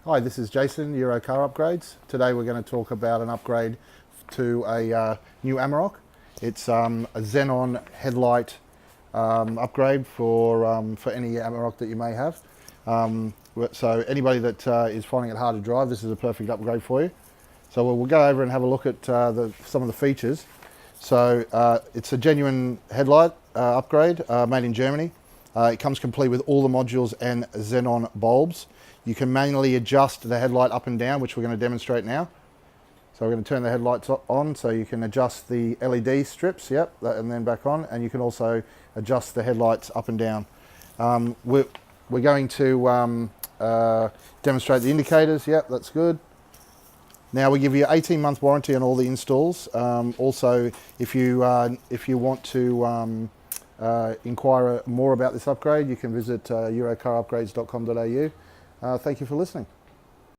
Hi, this is Jason, Euro Car Upgrades. Today we're going to talk about an upgrade to a new Amarok. It's a xenon headlight upgrade for any Amarok that you may have. So anybody that is finding it hard to drive, this is a perfect upgrade for you. So we'll go over and have a look at some of the features. So it's a genuine headlight upgrade made in Germany. It comes complete with all the modules and xenon bulbs. You can manually adjust the headlight up and down, which we're going to demonstrate now. So we're going to turn the headlights on so you can adjust the LED strips, yep, and then back on, and you can also adjust the headlights up and down. We're going to demonstrate the indicators, yep, that's good. Now we give you 18-month warranty on all the installs. Also, if you want to inquire more about this upgrade, you can visit eurocarupgrades.com.au. Thank you for listening.